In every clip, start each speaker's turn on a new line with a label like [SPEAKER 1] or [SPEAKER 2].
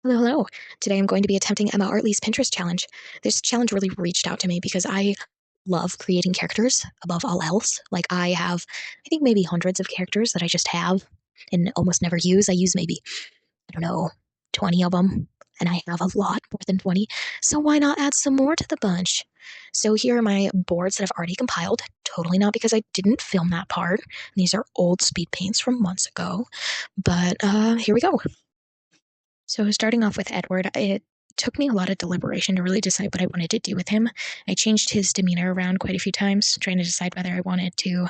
[SPEAKER 1] Hello, hello. Today I'm going to be attempting Emma Artley's Pinterest challenge. This challenge really reached out to me because I love creating characters above all else. Like I have, I think maybe hundreds of characters that I just have and almost never use. I use maybe, I don't know, 20 of them, and I have a lot more than 20. So why not add some more to the bunch? So here are my boards that I've already compiled. Totally not because I didn't film that part. These are old speed paints from months ago. But here we go. So starting off with Edward, it took me a lot of deliberation to really decide what I wanted to do with him. I changed his demeanor around quite a few times, trying to decide whether I wanted to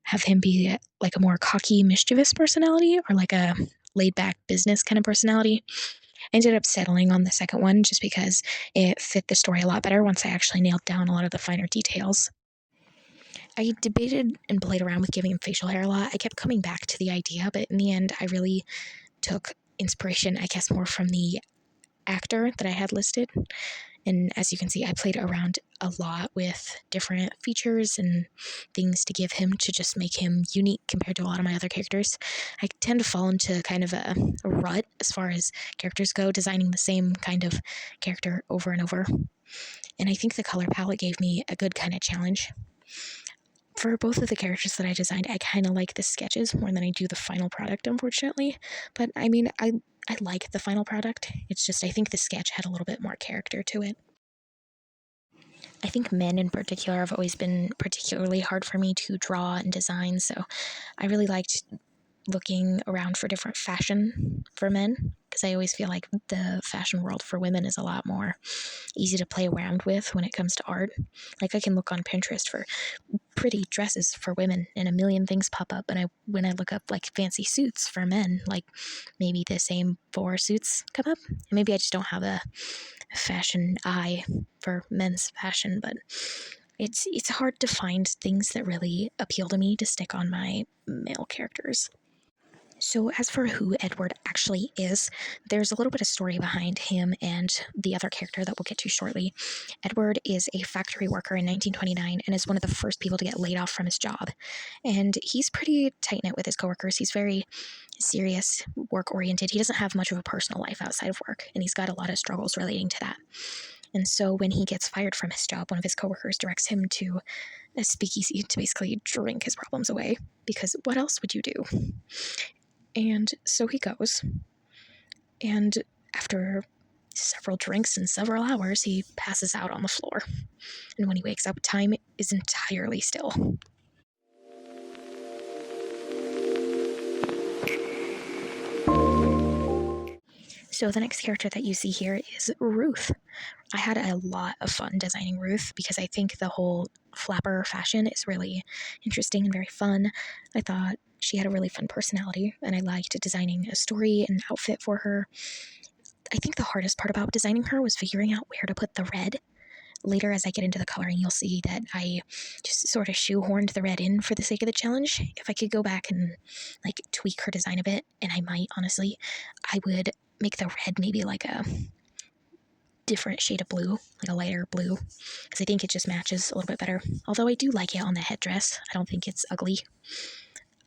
[SPEAKER 1] have him be like a more cocky, mischievous personality or like a laid back business kind of personality. I ended up settling on the second one just because it fit the story a lot better once I actually nailed down a lot of the finer details. I debated and played around with giving him facial hair a lot. I kept coming back to the idea, but in the end, I really took inspiration, I guess, more from the actor that I had listed. And as you can see, I played around a lot with different features and things to give him to just make him unique compared to a lot of my other characters. I tend to fall into kind of a rut as far as characters go, designing the same kind of character over and over. And I think the color palette gave me a good kind of challenge. For both of the characters that I designed, I kind of like the sketches more than I do the final product, unfortunately. But I mean, I like the final product. It's just I think the sketch had a little bit more character to it. I think men in particular have always been particularly hard for me to draw and design, so I really liked looking around for different fashion for men because I always feel like the fashion world for women is a lot more easy to play around with when it comes to art. Like I can look on Pinterest for pretty dresses for women and a million things pop up, and when I look up like fancy suits for men, like maybe the same four suits come up. And maybe I just don't have a fashion eye for men's fashion, but it's hard to find things that really appeal to me to stick on my male characters. So, as for who Edward actually is, there's a little bit of story behind him and the other character that we'll get to shortly. Edward is a factory worker in 1929 and is one of the first people to get laid off from his job. And he's pretty tight knit with his coworkers. He's very serious, work oriented. He doesn't have much of a personal life outside of work, and he's got a lot of struggles relating to that. And so when he gets fired from his job, one of his coworkers directs him to a speakeasy to basically drink his problems away, because what else would you do? And so he goes, and after several drinks and several hours, he passes out on the floor. And when he wakes up, time is entirely still. So the next character that you see here is Ruth. I had a lot of fun designing Ruth because I think the whole flapper fashion is really interesting and very fun. I thought she had a really fun personality, and I liked designing a story and outfit for her. I think the hardest part about designing her was figuring out where to put the red. Later, as I get into the coloring, you'll see that I just sort of shoehorned the red in for the sake of the challenge. If I could go back and like tweak her design a bit, and I might honestly, I would make the red maybe like a different shade of blue, like a lighter blue, because I think it just matches a little bit better. Although I do like it on the headdress. I don't think it's ugly.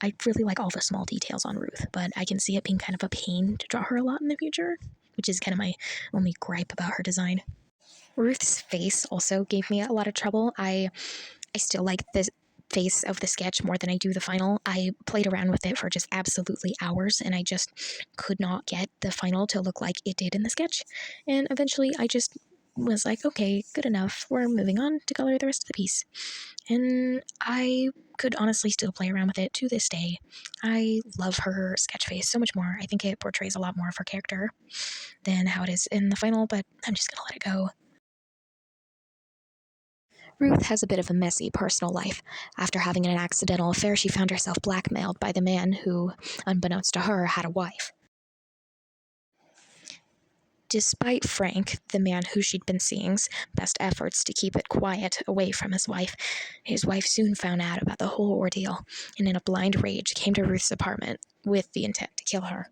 [SPEAKER 1] I really like all the small details on Ruth, but I can see it being kind of a pain to draw her a lot in the future, which is kind of my only gripe about her design. Ruth's face also gave me a lot of trouble. I still like the face of the sketch more than I do the final. I played around with it for just absolutely hours, and I just could not get the final to look like it did in the sketch. And eventually I just was like, okay, good enough. We're moving on to color the rest of the piece. And I could honestly still play around with it to this day. I love her sketch face so much more. I think it portrays a lot more of her character than how it is in the final, but I'm just gonna let it go. Ruth has a bit of a messy personal life. After having an accidental affair, she found herself blackmailed by the man who, unbeknownst to her, had a wife. Despite Frank, the man who she'd been seeing's best efforts to keep it quiet away from his wife soon found out about the whole ordeal and in a blind rage came to Ruth's apartment with the intent to kill her.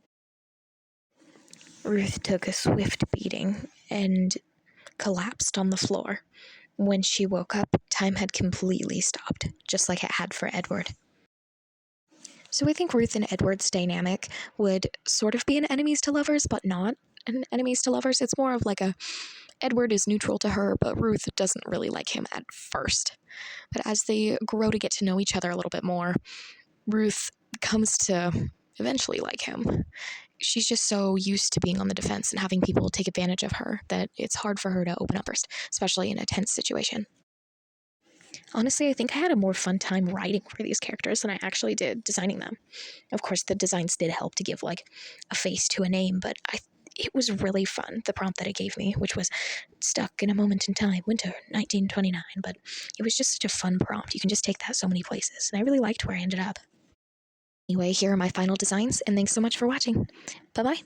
[SPEAKER 1] Ruth took a swift beating and collapsed on the floor. When she woke up, time had completely stopped, just like it had for Edward. So I think Ruth and Edward's dynamic would sort of be an enemies to lovers, but not. an enemies to lovers. It's more of like a Edward is neutral to her, but Ruth doesn't really like him at first. But as they grow to get to know each other a little bit more, Ruth comes to eventually like him. She's just so used to being on the defense and having people take advantage of her that it's hard for her to open up first, especially in a tense situation. Honestly, I think I had a more fun time writing for these characters than I actually did designing them. Of course, the designs did help to give like a face to a name, but it was really fun, the prompt that it gave me, which was stuck in a moment in time, winter 1929. But it was just such a fun prompt. You can just take that so many places, and I really liked where I ended up. Anyway, here are my final designs, and thanks so much for watching. Bye-bye.